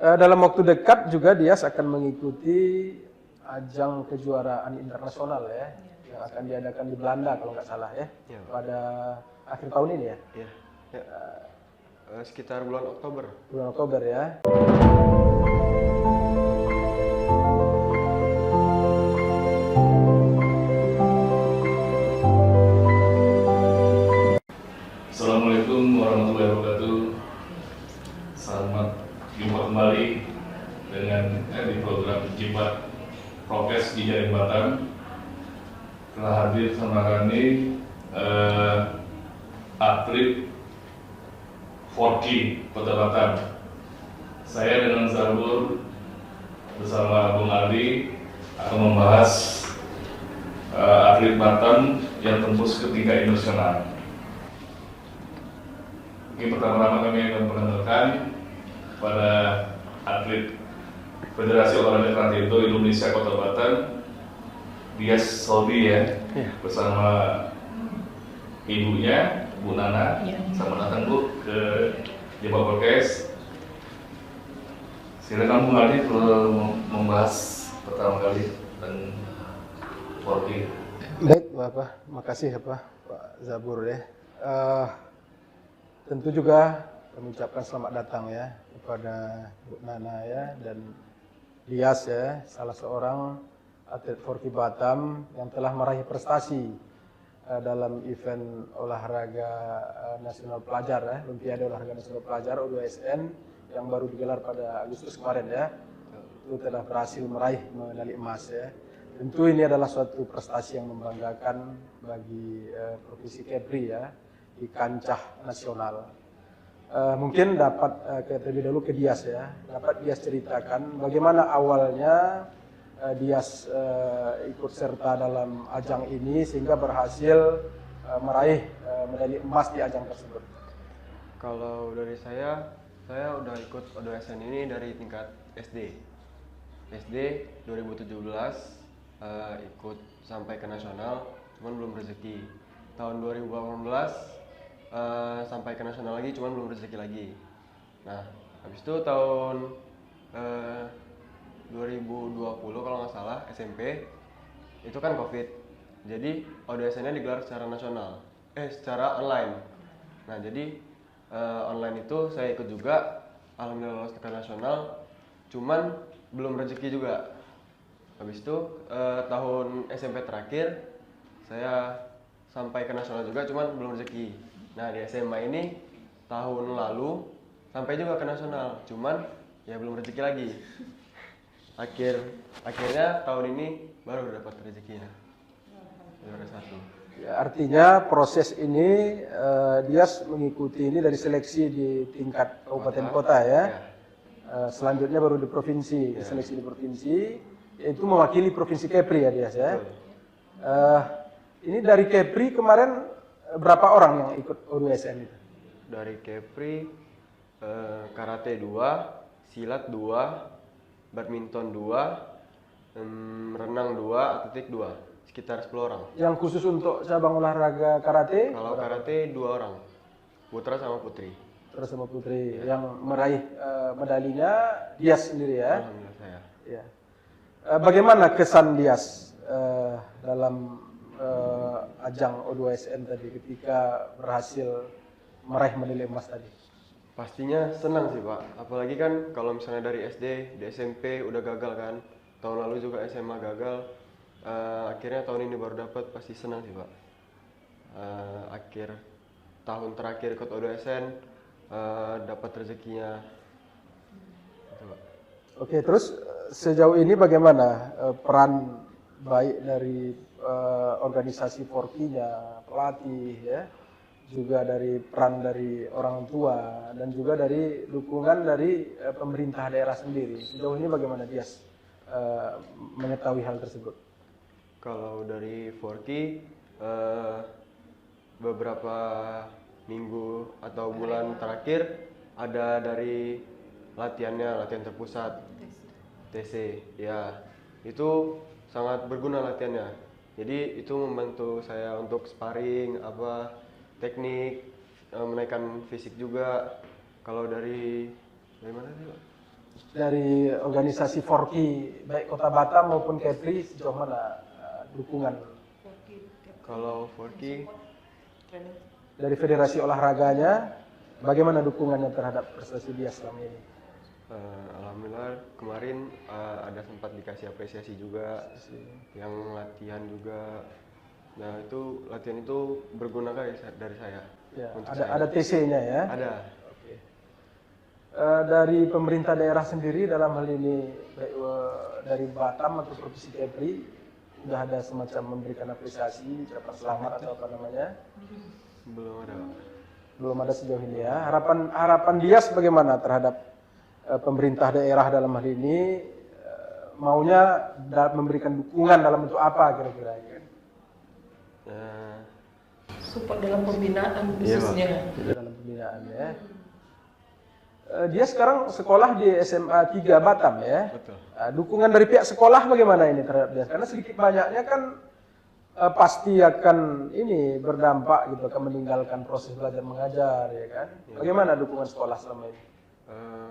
Dalam waktu dekat juga Dias akan mengikuti ajang kejuaraan internasional ya, yang akan diadakan di Belanda kalau nggak salah ya, pada akhir tahun ini ya. Ya, ya. Sekitar bulan Oktober. Bulan Oktober ya. Assalamualaikum warahmatullahi wabarakatuh. Selamat jumpa kembali dengan di program Jimat Prokes di Jaring Batam. Telah hadir sama kami atlet Forky Kota Batam. Saya dengan Zabur bersama Bung Ali akan membahas atlet Batam yang tembus ke tingkat internasional. Mungkin pertama-tama kami akan mengenalkan kepada atlet Federasi Olahraga Karate-Do Indonesia Kota Batam, Dias Solbi ya, bersama ibunya Bu Nana. Selamat datang Bu ke Jimat Prokes. Silakan Bu Ali membahas pertama kali tentang Forky. Baik Bapak, makasih Pak Zabur ya. Tentu juga kami ucapkan selamat datang ya kepada Bu Nana ya dan Dias ya, salah seorang atlet Forky Batam yang telah meraih prestasi dalam event olahraga nasional pelajar ya, Olimpiade Olahraga Nasional Pelajar O2SN yang baru digelar pada Agustus kemarin ya. Itu telah berhasil meraih medali emas ya. Tentu ini adalah suatu prestasi yang membanggakan bagi Provinsi Kepri ya di kancah nasional. Mungkin dapat terlebih dahulu ke Dias ya, dapat Dias ceritakan bagaimana awalnya Dias ikut serta dalam ajang ini sehingga berhasil meraih medali emas di ajang tersebut. Kalau dari saya udah ikut O2SN ini dari tingkat SD 2017, ikut sampai ke nasional, cuman belum rezeki. Tahun 2018 sampai ke nasional lagi, cuman belum rezeki lagi. Nah, habis itu tahun 2020 kalau nggak salah SMP itu kan COVID, jadi O2SN-nya digelar secara nasional, secara online. Nah, jadi online itu saya ikut juga, alhamdulillah lolos ke nasional, cuman belum rezeki juga. Habis itu tahun SMP terakhir saya sampai ke nasional juga, cuman belum rezeki. Nah, di SMA ini tahun lalu sampai juga ke nasional, cuman ya belum rezeki lagi. Akhirnya tahun ini baru dapat rezekinya, juara 1. Ya, artinya proses ini Dias mengikuti ini dari seleksi di tingkat kabupaten kota ya. Selanjutnya baru di provinsi, seleksi di provinsi, yaitu mewakili provinsi Kepri ya Dias ya. Ini dari Kepri kemarin berapa orang yang ikut O2SN itu? Dari Kepri karate 2, silat 2, badminton 2, renang 2, atletik 2, sekitar 10 orang. Yang khusus untuk cabang olahraga karate? Kalau karate 2 orang, putra sama putri. Putra sama putri. Yang meraih medalinya Dias sendiri ya? Alhamdulillah saya. Ya. Bagaimana kesan Dias dalam ajang O2SN tadi ketika berhasil meraih medali emas tadi? Pastinya senang sih Pak, apalagi kan kalau misalnya dari SD, di SMP udah gagal kan, tahun lalu juga SMA gagal, akhirnya tahun ini baru dapat, pasti senang sih Pak. Akhir tahun terakhir ikut O2SN, dapat rezekinya. Gitu, Pak. Oke, terus sejauh ini bagaimana peran baik dari organisasi Forky-nya, pelatih ya, juga dari peran dari orang tua dan juga dari dukungan dari pemerintah daerah sendiri. Sejauh ini bagaimana Dias mengetahui hal tersebut? Kalau dari Forky, beberapa minggu atau bulan terakhir ada dari latihan terpusat TC ya, itu sangat berguna latihannya. Jadi itu membantu saya untuk sparring, teknik, menaikkan fisik juga. Kalau dari mana sih Pak? dari organisasi Forky baik Kota Batam maupun Kepri sejauh mana dukungan Kalau Forky dari federasi olahraganya, bagaimana dukungannya terhadap prestasi dia selama ini? alhamdulillah kemarin ada sempat dikasih apresiasi juga, yang latihan juga. Nah itu latihan itu berguna guys dari saya. Ya, untuk ada TC-nya ya? Ada. Oke. Dari pemerintah daerah sendiri dalam hal ini baik dari Batam atau Provinsi Kepri sudah ada semacam memberikan apresiasi, ucapan selamat atau apa namanya? Belum ada. Belum ada sejauh ini ya. Harapan dia bagaimana terhadap pemerintah daerah dalam hal ini, maunya memberikan dukungan dalam bentuk apa kira-kira ya? Support dalam pembinaan khususnya. Dalam pembinaan ya. Dia sekarang sekolah di SMA 3 Batam ya. Betul. Dukungan dari pihak sekolah bagaimana ini terhadap dia? Karena sedikit banyaknya kan pasti akan ini berdampak gitu, akan meninggalkan proses belajar mengajar ya kan. Bagaimana dukungan sekolah selama ini?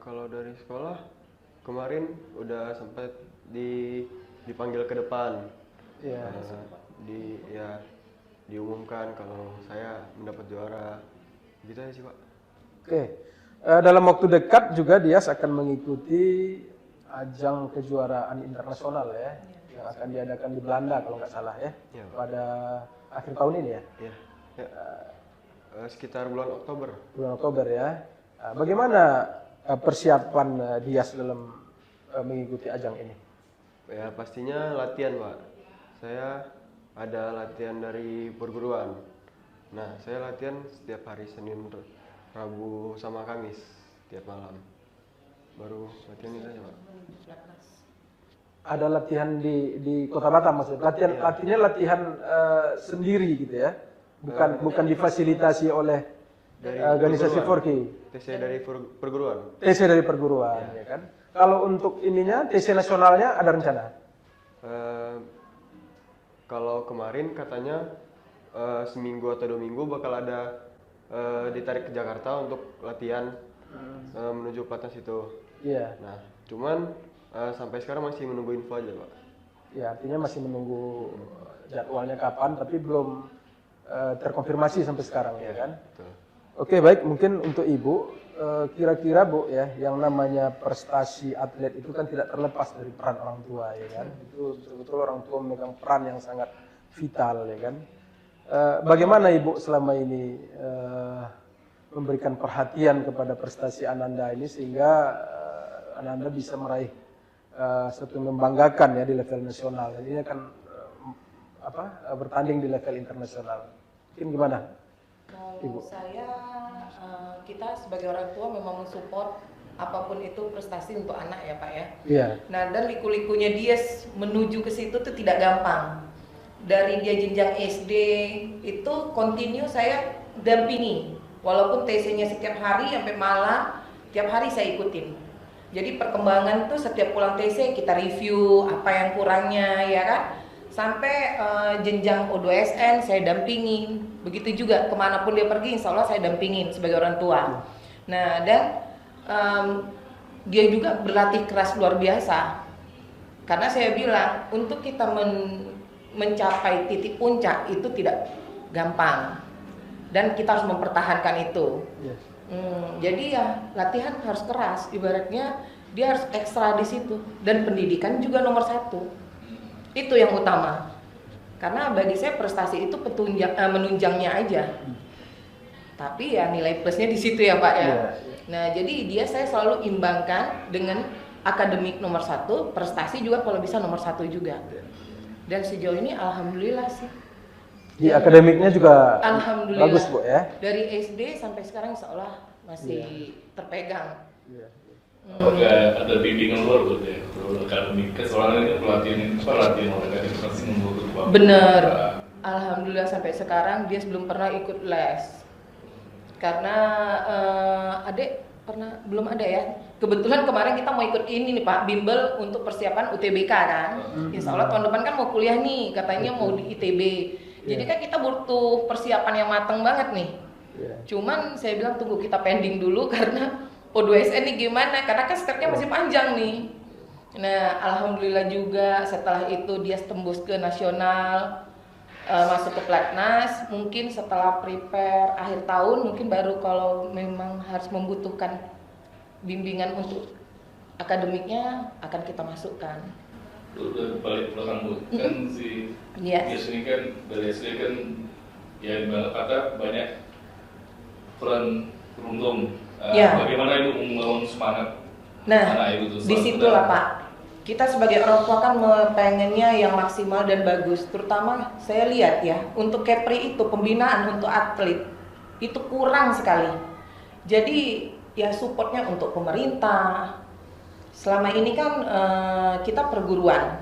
Kalau dari sekolah kemarin udah sempat dipanggil ke depan. Iya. Diumumkan kalau saya mendapat juara. Gitu aja sih Pak. Oke. Dalam waktu dekat juga dia akan mengikuti ajang kejuaraan internasional ya, yang akan diadakan di Belanda kalau nggak salah ya, pada akhir tahun ini ya. Iya. Sekitar bulan Oktober. Bulan Oktober ya. Bagaimana persiapan Dias dalam mengikuti ajang ini? Ya pastinya latihan Pak. Saya ada latihan dari perguruan. Nah saya latihan setiap hari Senin, Rabu sama Kamis tiap malam. Baru latihan itu aja Pak. Ada latihan di Kota Batam maksudnya? Latihannya latihan sendiri gitu ya? Bukan difasilitasi oleh organisasi Forky? TC dari perguruan. TC dari perguruan ya kan? Kalau untuk ininya TC nasionalnya ada rencana? Kalau kemarin katanya seminggu atau 2 minggu bakal ada ditarik ke Jakarta untuk latihan menuju pelatnas itu. Iya. Nah, cuman sampai sekarang masih menunggu info aja Pak. Ya artinya masih menunggu jadwalnya kapan, tapi belum terkonfirmasi sampai sekarang ya kan? Betul. Oke baik, mungkin untuk Ibu, kira-kira Bu ya, yang namanya prestasi atlet itu kan tidak terlepas dari peran orang tua ya kan? Itu betul-betul orang tua memegang peran yang sangat vital ya kan? Bagaimana Ibu selama ini memberikan perhatian kepada prestasi Ananda ini sehingga Ananda bisa meraih satu membanggakan ya di level nasional. Ini akan bertanding di level internasional. Mungkin gimana? Kalau Ibu. saya, kita sebagai orang tua memang mensupport apapun itu prestasi untuk anak ya Pak ya. Iya. Nah dan liku-likunya dia menuju ke situ tuh tidak gampang. Dari dia jenjang SD itu continue saya dampingi. Walaupun TC-nya setiap hari sampai malam, tiap hari saya ikutin. Jadi perkembangan tuh setiap pulang TC kita review apa yang kurangnya ya kan. Sampai jenjang O2SN saya dampingin. Begitu juga kemanapun dia pergi insya Allah saya dampingin sebagai orang tua. Nah dan dia juga berlatih keras luar biasa. Karena saya bilang untuk kita mencapai titik puncak itu tidak gampang. Dan kita harus mempertahankan itu. Yes. Jadi ya latihan harus keras. Ibaratnya dia harus ekstra di situ. Dan pendidikan juga nomor 1. Itu yang utama. Karena bagi saya prestasi itu menunjangnya aja. Tapi ya nilai plusnya di situ ya Pak ya. Yeah. Nah jadi dia saya selalu imbangkan dengan akademik nomor 1, prestasi juga kalau bisa nomor 1 juga. Dan sejauh ini alhamdulillah sih. Di akademiknya juga Alhamdulillah. bagus Bu ya. Dari SD sampai sekarang seolah masih terpegang. Iya. Apakah ada bimbingan luar buat ya untuk akademik? Soalnya pelatihan olahraga itu pasti membutuhkan waktu. Bener. Alhamdulillah sampai sekarang dia belum pernah ikut les. Karena adik belum ada ya. Kebetulan kemarin kita mau ikut ini nih Pak, bimbel untuk persiapan UTBK kan. Insya Allah tahun depan kan mau kuliah nih, katanya mau di ITB. Jadi kan kita butuh persiapan yang matang banget nih. Cuman saya bilang tunggu kita pending dulu karena O2SN ini gimana, karena kan stepnya masih panjang nih. Nah, alhamdulillah juga setelah itu dia tembus ke nasional, masuk ke pelatnas. Mungkin setelah prepare akhir tahun, mungkin baru kalau memang harus membutuhkan bimbingan untuk akademiknya akan kita masukkan. Balik belakang Bu, kan si Yes. Yes ini kan dari SD kan ya dibilang kata banyak peran beruntung. Ya. Bagaimana Ibu membangun semangat Nah, anak Ibu itu? disitulah Pak. Kita sebagai orang tua kan pengennya yang maksimal dan bagus. Terutama saya lihat ya, untuk Kepri itu pembinaan untuk atlet itu kurang sekali. Jadi ya supportnya untuk pemerintah. Selama ini kan kita perguruan,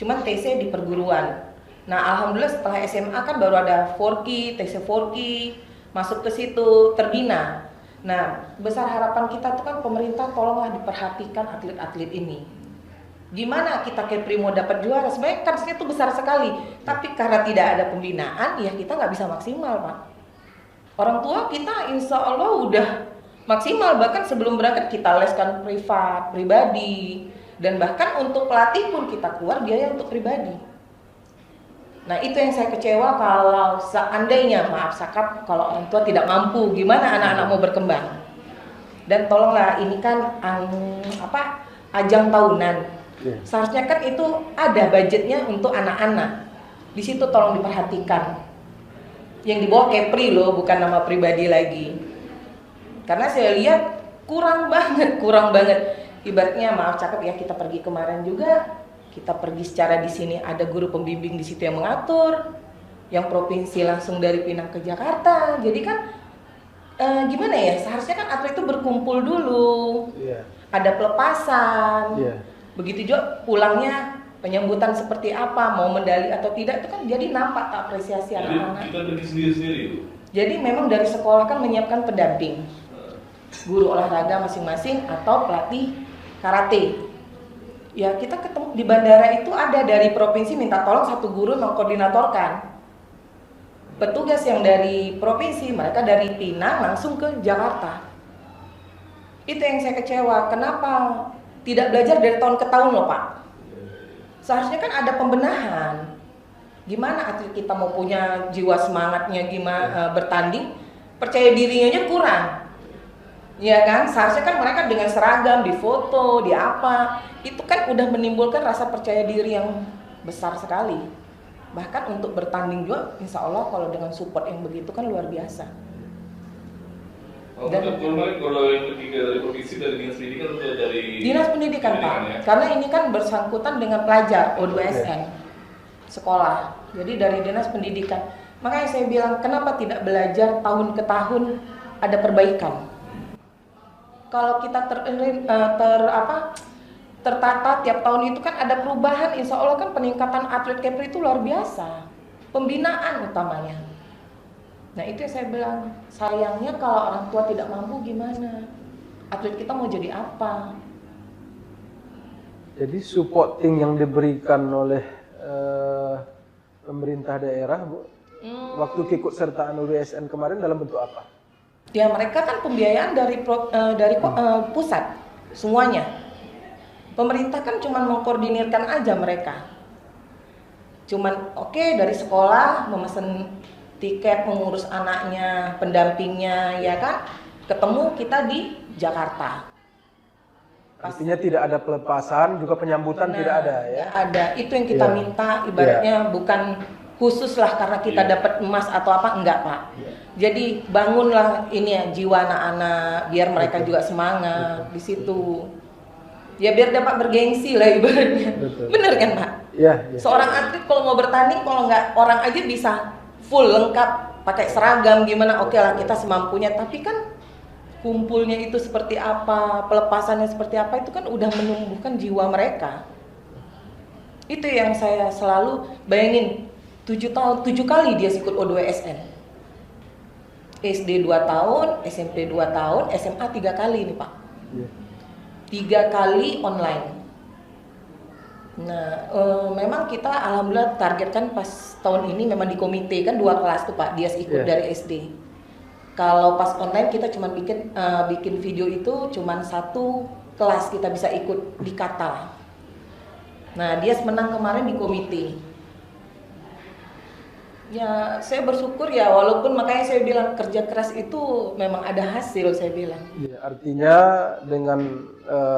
cuman TC di perguruan. Nah, alhamdulillah setelah SMA kan baru ada Forki, TC Forki, masuk ke situ terbina. Nah, besar harapan kita tuh kan pemerintah tolonglah diperhatikan atlet-atlet ini. Gimana kita Kepri mau dapat juara? Sebenarnya kansnya itu besar sekali, tapi karena tidak ada pembinaan, ya kita nggak bisa maksimal, Pak. Orang tua kita insya Allah udah maksimal, bahkan sebelum berangkat kita leskan privat, pribadi, dan bahkan untuk pelatih pun kita keluar biaya untuk pribadi. Nah, itu yang saya kecewa kalau seandainya, maaf Sakap, kalau orang tua tidak mampu, gimana anak-anak mau berkembang? Dan tolonglah, ini kan ajang tahunan. Seharusnya kan itu ada budgetnya untuk anak-anak. Di situ tolong diperhatikan. Yang dibawa Kepri loh, bukan nama pribadi lagi. Karena saya lihat kurang banget. Ibaratnya maaf cakep ya, kita pergi kemarin juga, kita pergi secara di sini ada guru pembimbing di situ yang mengatur, yang provinsi langsung dari Pinang ke Jakarta. Jadi kan gimana ya? Seharusnya kan atlet itu berkumpul dulu, ada pelepasan. Begitu juga pulangnya penyambutan seperti apa, mau medali atau tidak, itu kan jadi nampak tak apresiasi anak-anak. Kita pergi sendiri-sendiri Bu. Jadi memang dari sekolah kan menyiapkan pendamping, guru olahraga masing-masing atau pelatih karate. Ya kita ketemu di bandara itu ada dari provinsi minta tolong satu guru mengkoordinatorkan. Petugas yang dari provinsi, mereka dari Pinang langsung ke Jakarta. Itu yang saya kecewa, kenapa tidak belajar dari tahun ke tahun loh Pak. Seharusnya kan ada pembenahan. Gimana atlet kita mau punya jiwa semangatnya gimana bertanding, percaya dirinya aja kurang. Ya kan, seharusnya kan mereka dengan seragam, di foto, di apa, itu kan udah menimbulkan rasa percaya diri yang besar sekali. Bahkan untuk bertanding juga, insya Allah kalau dengan support yang begitu kan luar biasa. Dan kalau yang ketiga dari provinsi, dari dinas pendidikan atau dari dinas pendidikan Pak, ya? Karena ini kan bersangkutan dengan pelajar O2SN sekolah, jadi dari dinas pendidikan. Makanya saya bilang kenapa tidak belajar tahun ke tahun ada perbaikan. Kalau kita tertata tiap tahun itu kan ada perubahan, insya Allah kan peningkatan atlet Kepri itu luar biasa, pembinaan utamanya. Nah itu yang saya bilang, sayangnya kalau orang tua tidak mampu gimana? Atlet kita mau jadi apa? Jadi supporting yang diberikan oleh pemerintah daerah, Bu, waktu keikutsertaan O2SN kemarin dalam bentuk apa? Ya mereka kan pembiayaan dari pusat semuanya. Pemerintah kan cuma mengkoordinirkan aja mereka. Cuman oke, dari sekolah memesan tiket, mengurus anaknya, pendampingnya, ya kan? Ketemu kita di Jakarta. Artinya tidak ada pelepasan, juga penyambutan tidak ada ya? Ada, itu yang kita minta, ibaratnya bukan khusus lah karena kita dapat emas atau apa, enggak Pak. Jadi bangunlah ini ya, jiwa anak-anak, biar mereka juga semangat di situ. Ya biar dapat bergengsi lah ibaratnya. Bener kan Pak? Iya. Seorang atlet kalau mau bertanding, kalau nggak orang aja bisa full lengkap pakai seragam gimana, oke lah kita semampunya, tapi kan kumpulnya itu seperti apa, pelepasannya seperti apa, itu kan udah menumbuhkan jiwa mereka. Itu yang saya selalu bayangin, 7 kali dia ikut O2SN. SD 2 tahun, SMP 2 tahun, SMA 3 kali nih Pak. 3 kali online. Nah, memang kita alhamdulillah targetkan pas tahun ini memang di komite kan 2 kelas tuh Pak, dia ikut dari SD. Kalau pas online kita cuma bikin video itu cuma 1 kelas kita bisa ikut di kata. Nah, dia menang kemarin di komite. Ya, saya bersyukur ya, walaupun makanya saya bilang kerja keras itu memang ada hasil, saya bilang. Ya, artinya dengan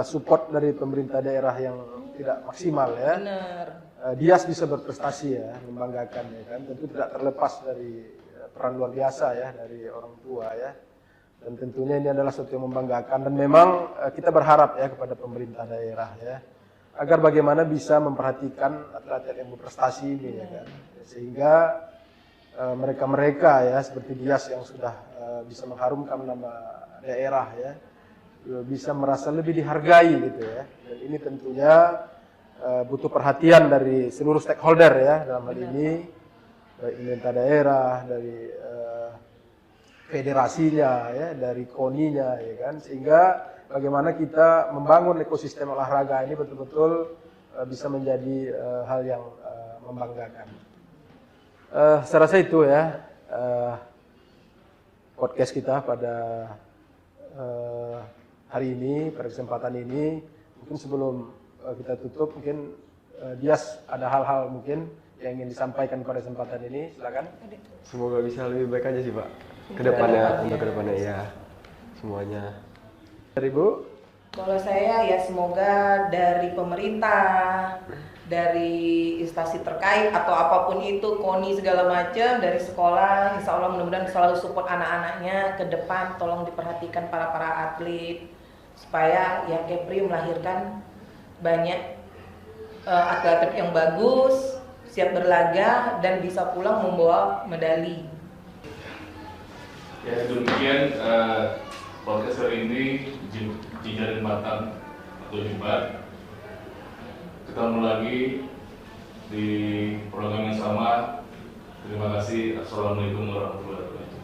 support dari pemerintah daerah yang tidak maksimal ya, Benar. Dias bisa berprestasi ya, membanggakan ya kan. Tentu tidak terlepas dari peran luar biasa ya dari orang tua ya. Dan tentunya ini adalah sesuatu yang membanggakan dan memang kita berharap ya kepada pemerintah daerah ya, agar bagaimana bisa memperhatikan atlet-atlet yang berprestasi ini ya kan. Sehingga mereka-mereka ya seperti Dias yang sudah bisa mengharumkan nama daerah ya, bisa merasa lebih dihargai gitu ya. Dan ini tentunya butuh perhatian dari seluruh stakeholder ya dalam hal ini, baik pemerintah daerah, dari federasinya ya, dari KONI-nya ya kan, sehingga bagaimana kita membangun ekosistem olahraga ini betul-betul bisa menjadi hal yang membanggakan. Saya rasa itu ya podcast kita pada hari ini, pada kesempatan ini. Mungkin sebelum kita tutup, mungkin Dias ada hal-hal mungkin yang ingin disampaikan pada kesempatan ini, silakan. Semoga bisa lebih baik aja sih Pak, kedepannya, untuk kedepannya ya semuanya. Dari Bu? Kalau saya ya semoga dari pemerintah, dari instansi terkait atau apapun itu, KONI segala macam, dari sekolah, insya Allah mudah-mudahan selalu support anak-anaknya ke depan, tolong diperhatikan para atlet supaya ya Kepri melahirkan banyak atlet yang bagus, siap berlaga dan bisa pulang membawa medali. Ya demikian podcast hari ini Jejaring Batam atau Jebat. Ketemu lagi di program yang sama. Terima kasih. Assalamualaikum warahmatullahi wabarakatuh.